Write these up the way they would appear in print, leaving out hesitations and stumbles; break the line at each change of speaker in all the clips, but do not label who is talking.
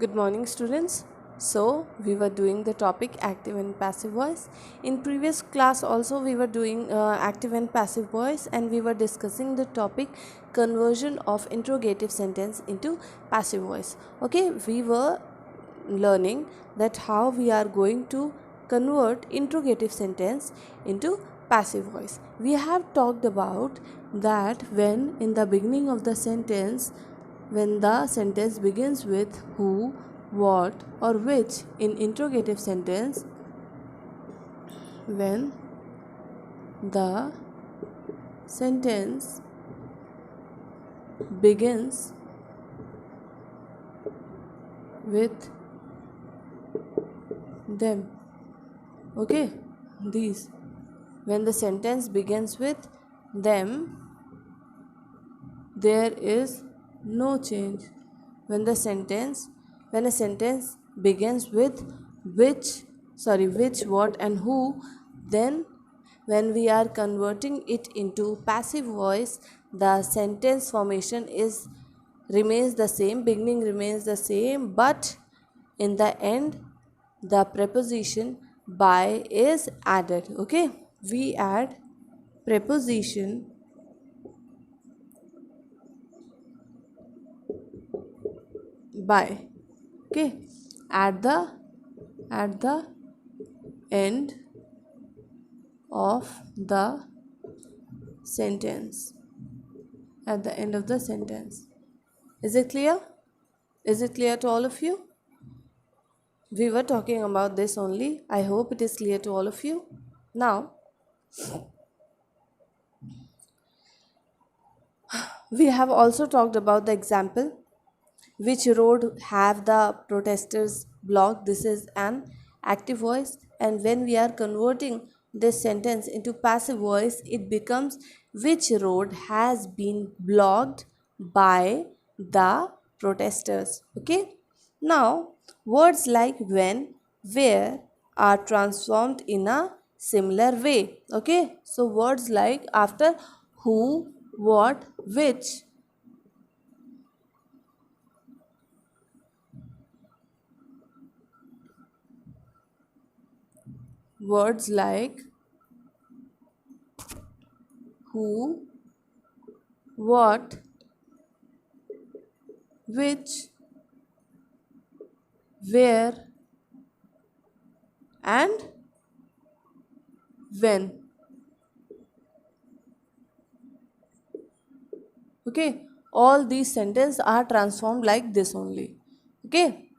Good morning, students. So, we were doing the topic active and passive voice. In previous class also we were doing active and passive voice, and we were discussing the topic conversion of interrogative sentence into passive voice. Okay, we were learning that how we are going to convert interrogative sentence into passive voice. We have talked about that when in the beginning of the sentence, when the sentence begins with who, what, or which in interrogative sentence, when the sentence begins with them. Okay, these. When the sentence begins with them, there is no change. When the sentence when a sentence begins with which, what, and who, then when we are converting it into passive voice, the sentence formation is remains the same, beginning remains the same, but in the end the preposition by is added. Okay, we add preposition by, okay, at the end of the sentence. At the end of the sentence. Is it clear? Is it clear to all of you? We were talking about this only. I hope it is clear to all of you. Now, we have also talked about the example. Which road have the protesters blocked? This is an active voice, and when we are converting this sentence into passive voice, it becomes which road has been blocked by the protesters. Okay, now words like when, where are transformed in a similar way. Okay, so words like after who, what, which, words like who, what, which, where, and when. Okay, all these sentences are transformed like this only. Okay,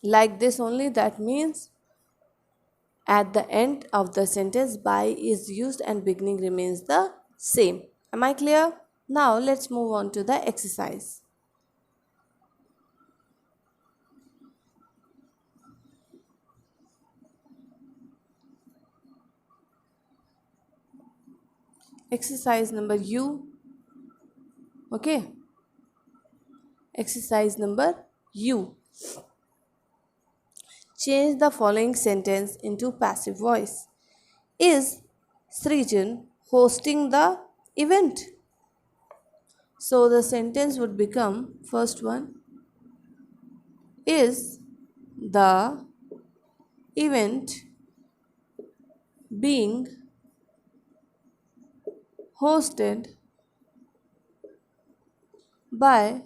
like this only, that means at the end of the sentence by is used and beginning remains the same. Am I clear? Now let's move on to the exercise. Exercise number U. Okay, exercise number U. Change the following sentence into passive voice. Is Srijan hosting the event? So the sentence would become, first one, is the event being hosted by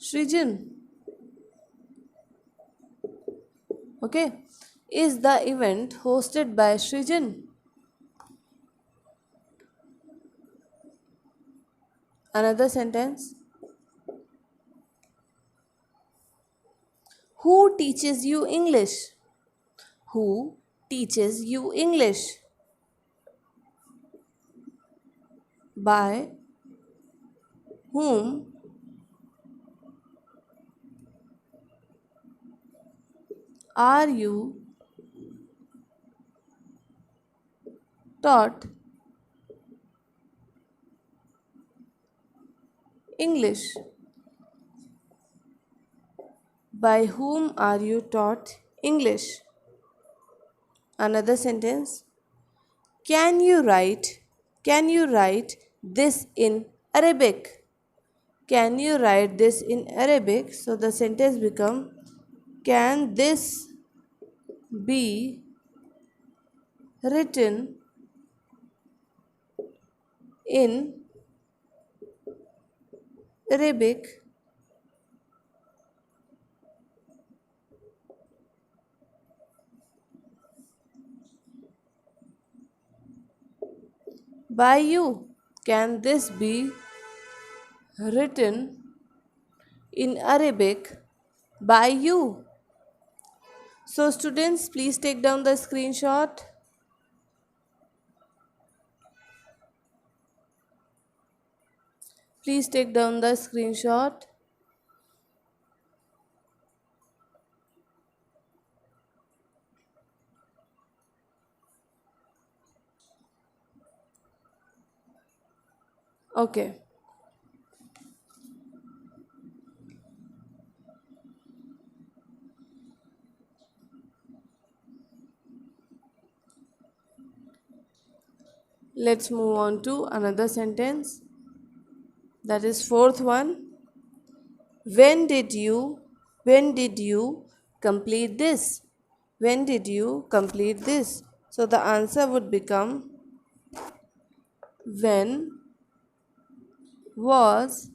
Srijan? Okay, is the event hosted by Srijan? Another sentence. Who teaches you English? Who teaches you English? By whom are you taught English? By whom are you taught English? Another sentence. Can you write this in Arabic? can you write this in Arabic? So the sentence become, can this be written in Arabic? By you. Can this be written in Arabic by you? So students, please take down the screenshot. Please take down the screenshot. Okay. Let's move on to another sentence. That is fourth one. When did you complete this? When did you complete this? So the answer would become, when was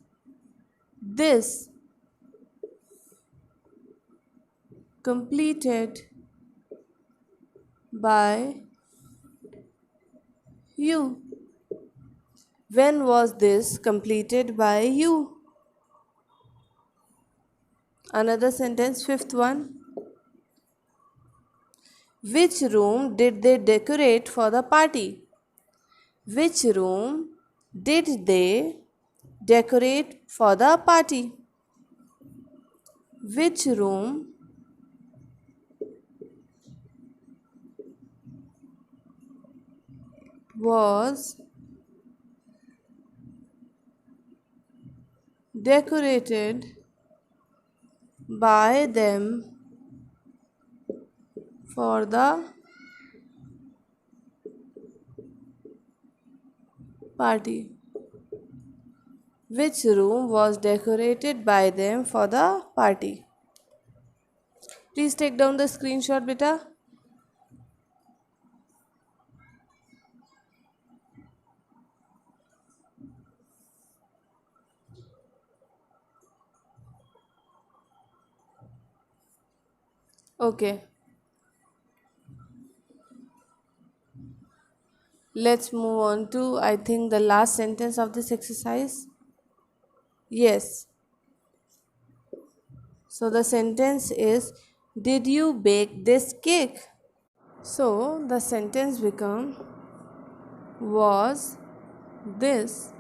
this completed by you? When was this completed by you? Another sentence, fifth one. Which room did they decorate for the party? Which room did they decorate for the party? Which room was decorated by them for the party? Which room was decorated by them for the party? Please take down the screenshot, beta. Okay. Let's move on to, I think, the last sentence of this exercise. Yes. So the sentence is, did you bake this cake? So the sentence become, was this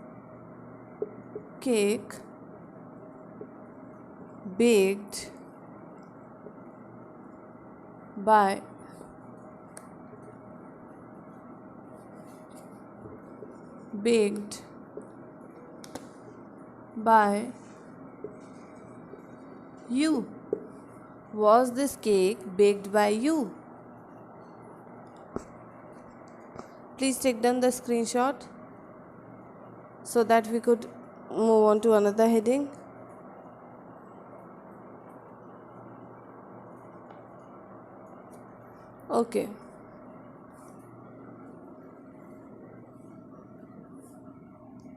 cake baked by baked by you? Was this cake baked by you? Please take down the screenshot so that we could move on to another heading. Okay.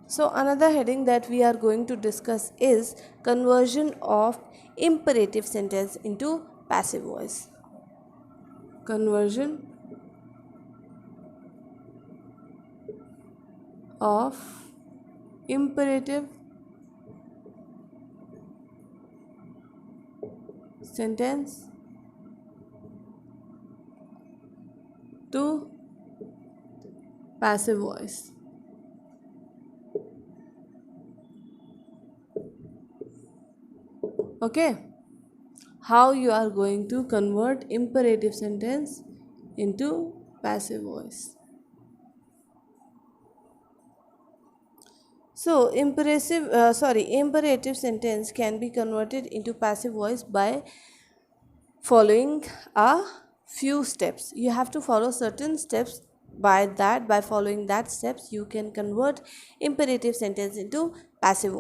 So another heading that we are going to discuss is conversion of imperative sentence into passive voice. Conversion of imperative sentence to passive voice. Okay, how you are going to convert imperative sentence into passive voice. So imperative sentence can be converted into passive voice by following a few steps. You have to follow certain steps By following that steps, you can convert imperative sentence into passive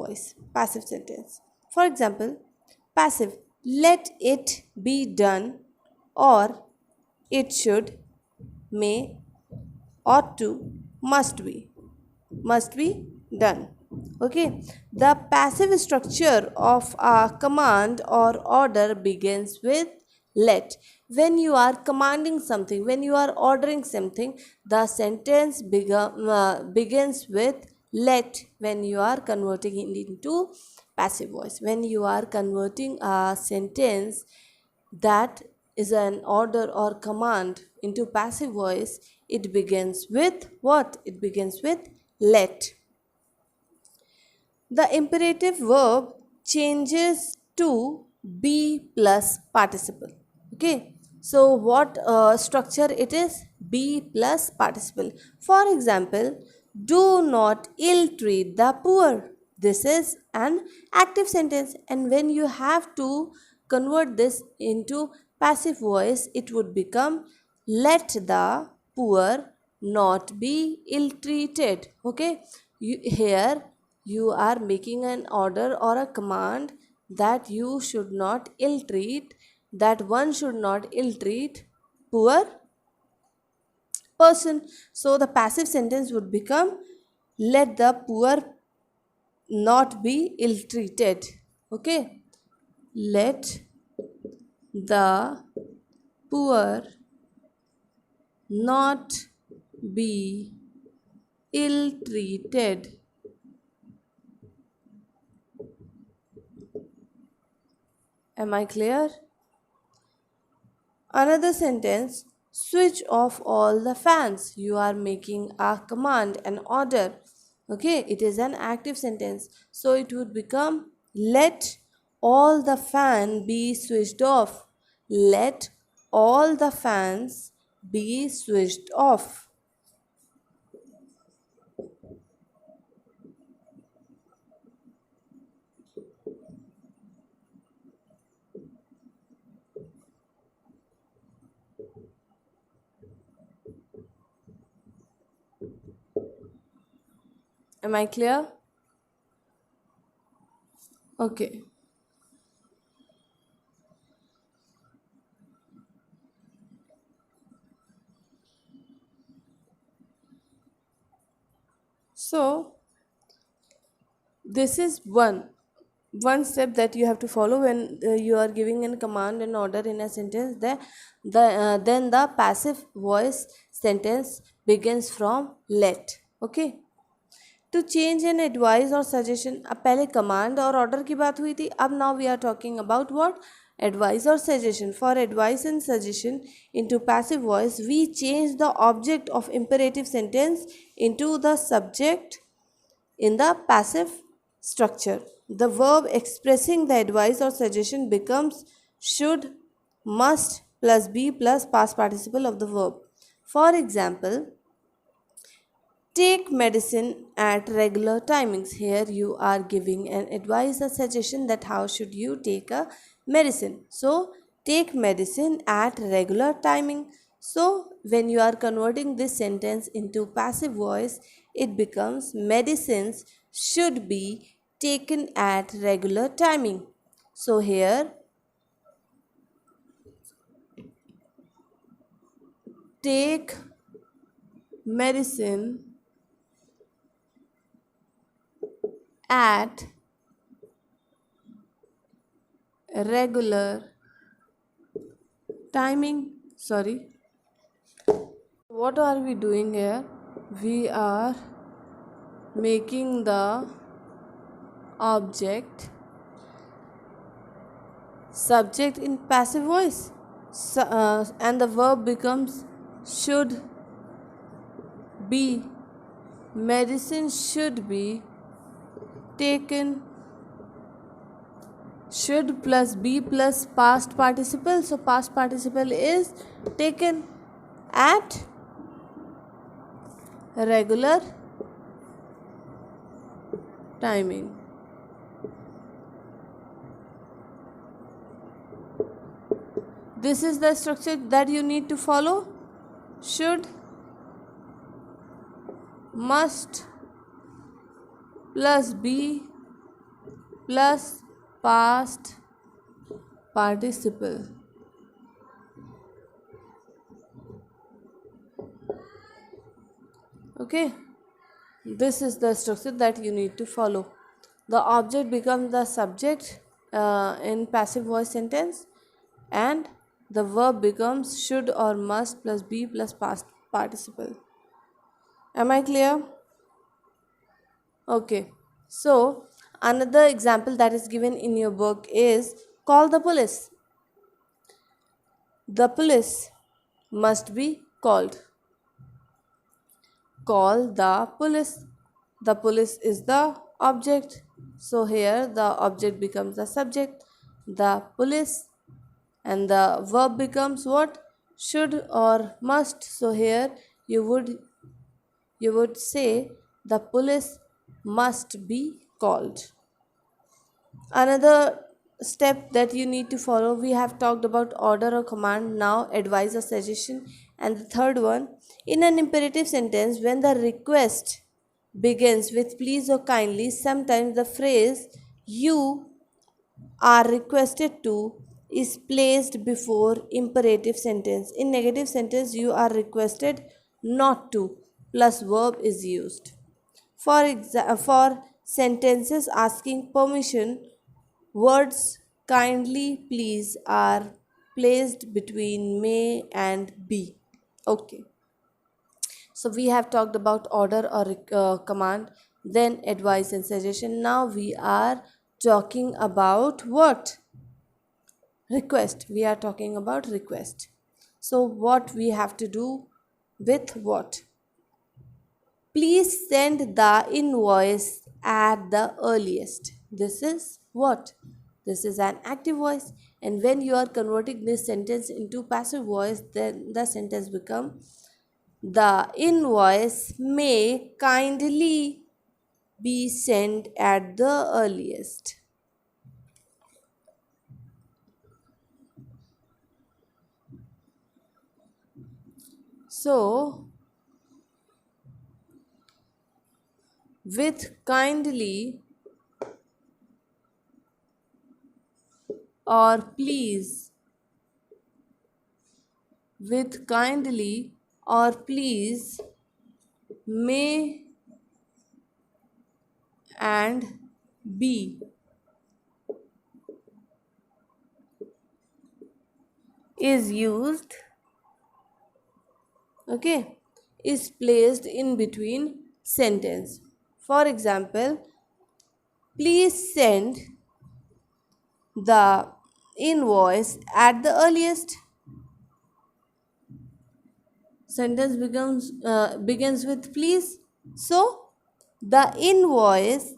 sentence. For example, passive, let it be done, or it should, may, ought to, must be done. Okay, the passive structure of a command or order begins with let. When you are commanding something, when you are ordering something, the sentence begins with let. When you are converting it into passive voice, when you are converting a sentence that is an order or command into passive voice, it begins with what? It begins with let. The imperative verb changes to be plus participle. Okay, so what structure it is? Be plus participle. For example, do not ill treat the poor. This is an active sentence, and when you have to convert this into passive voice, it would become let the poor not be ill treated. Okay, here you are making an order or a command that you should not ill treat, that one should not ill treat poor person. So the passive sentence would become let the poor not be ill treated. Okay, let the poor not be ill treated. Am I clear? Another sentence, switch off all the fans. You are making a command, an order. Okay, it is an active sentence. So it would become let all the fan be switched off. Let all the fans be switched off. Am I clear? Okay. So this is one step that you have to follow when you are giving a command and order in a sentence. Then the passive voice sentence begins from let. Okay, to change an advice or suggestion, अब पहले command और order की बात हुई थी, अब now we are talking about what? Advice or suggestion. For advice and suggestion into passive voice, we change the object of imperative sentence into the subject in the passive structure. The verb expressing the advice or suggestion becomes should, must plus be plus past participle of the verb. For example, take medicine at regular timings. Here you are giving an advice or suggestion that how should you take a medicine. So take medicine at regular timing. So when you are converting this sentence into passive voice, it becomes medicines should be taken at regular timing. So here take medicine at regular timing. Sorry, what are we doing here? We are making the object subject in passive voice, and the verb becomes should be. Medicine should be taken. Should plus be plus past participle. So past participle is taken at regular timing. This is the structure that you need to follow. Should must plus be plus past participle. Okay, this is the structure that you need to follow. The object becomes the subject in passive voice sentence, and the verb becomes should or must plus be plus past participle. Am I clear? Okay. So, another example that is given in your book is call the police. The police must be called. Call the police. The police is the object. So, here the object becomes the subject, the police, and the verb becomes what? Should or must. So, here you would say the police must be called. Another step that you need to follow, we have talked about order or command, now advice or suggestion. And the third one, in an imperative sentence, when the request begins with please or kindly, sometimes the phrase you are requested to is placed before imperative sentence. In negative sentence, you are requested not to plus verb is used. For sentences asking permission, words kindly, please are placed between may and be. Okay. So we have talked about order or command, then advice and suggestion. Now we are talking about what? Request. We are talking about request. So what we have to do with what? Please send the invoice at the earliest. This is what? This is an active voice. And when you are converting this sentence into passive voice, then the sentence becomes the invoice may kindly be sent at the earliest. So, with kindly or please, with kindly or please, may and be is used, okay, is placed in between sentence. For example, please send the invoice at the earliest. Sentence begins with please. So the invoice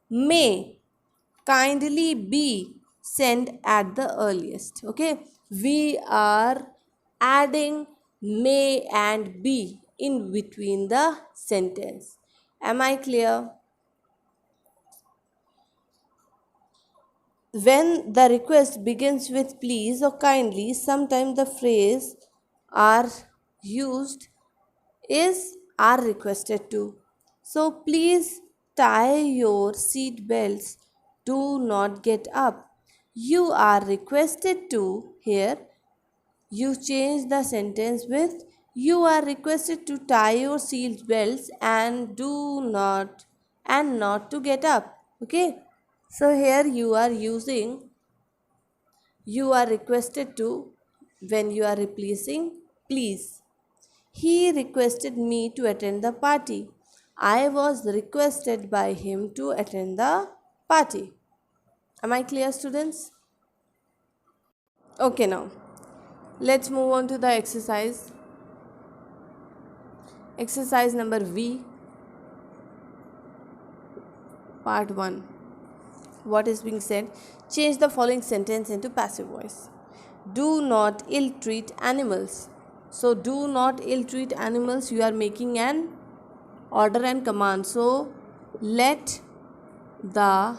may kindly be sent at the earliest. Okay, we are adding may and be in between the sentence. Am I clear? When the request begins with please or kindly, sometimes the phrase are used is are requested to. So please tie your seat belts. Do not get up. You are requested to. Here you change the sentence with you are requested to tie your seat belts and not to get up. Okay. So here you are requested to when you are replacing please. He requested me to attend the party. I was requested by him to attend the party. Am I clear, students? Okay, now let's move on to the exercise. Exercise number V, part 1. What is being said? Change the following sentence into passive voice. Do not ill treat animals. So, do not ill treat animals, you are making an order and command. So, let the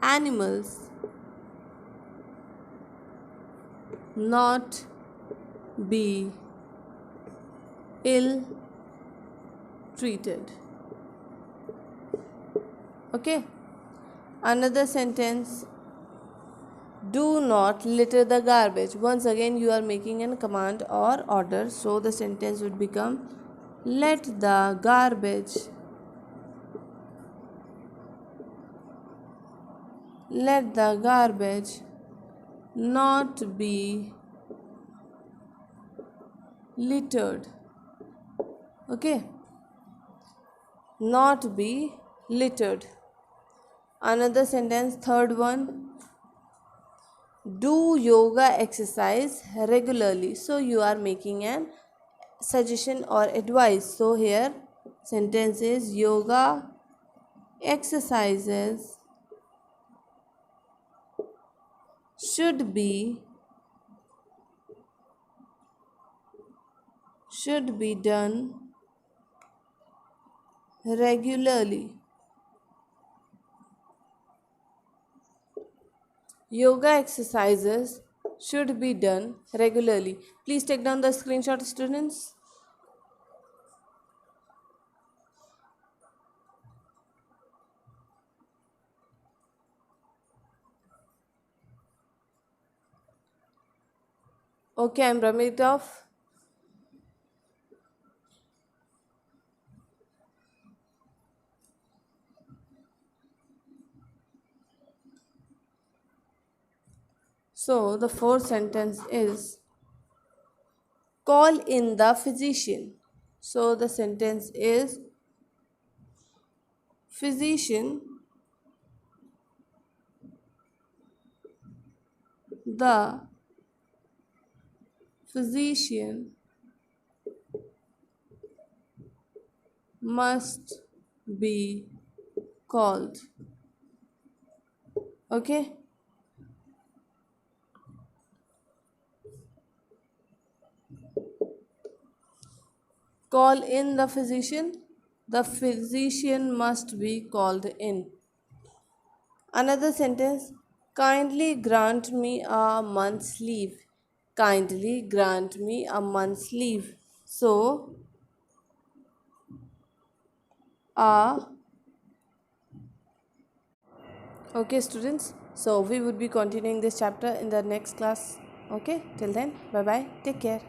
animals not be ill treated. Okay. Another sentence, do not litter the garbage. Once again you are making a command or order, so the sentence would become, let the garbage not be littered. Okay, not be littered. Another sentence, third one, do yoga exercise regularly. So you are making an suggestion or advice. So here sentence is, yoga exercises should be done regularly. Yoga exercises should be done regularly. Please take down the screenshot, students. Okay, I'm rubbing it off. So the fourth sentence is, call in the physician. So the sentence is, physician, the physician must be called. Okay. Call in the physician. The physician must be called in. Another sentence, kindly grant me a month's leave. Kindly grant me a month's leave. So, okay, students. So, we would be continuing this chapter in the next class. Okay, till then, bye bye. Take care.